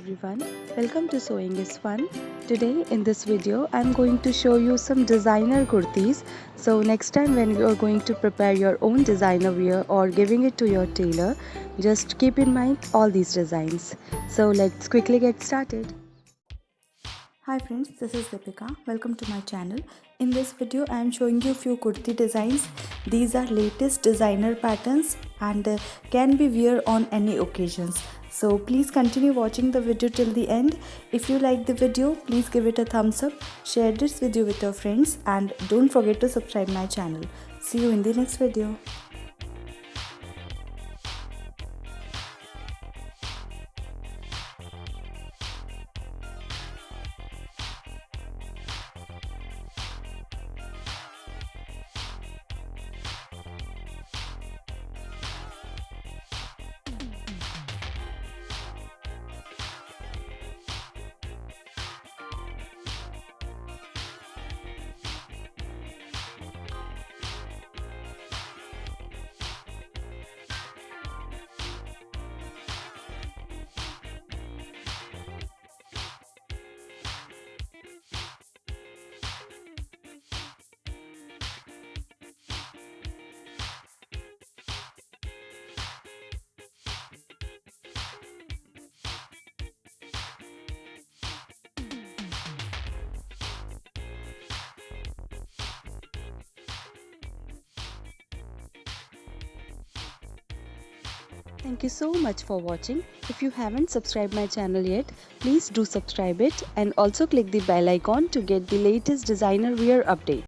everyone, welcome to Sewing is Fun. Today in this video I'm going to show you some designer kurtis. So next time when you are going to prepare your own designer wear or giving it to your tailor, just keep in mind all these designs. So let's quickly get started. Hi friends, this is Deepika. Welcome to my channel. In this video I am showing you few kurti designs. These are latest designer patterns and can be wear on any occasions. So please continue watching the video till the end. If you like the video, please give it a thumbs up, share this video with your friends and don't forget to subscribe my channel. See you in the next video. Thank you so much for watching. If you haven't subscribed my channel yet, please do subscribe it and also click the bell icon to get the latest designer wear update.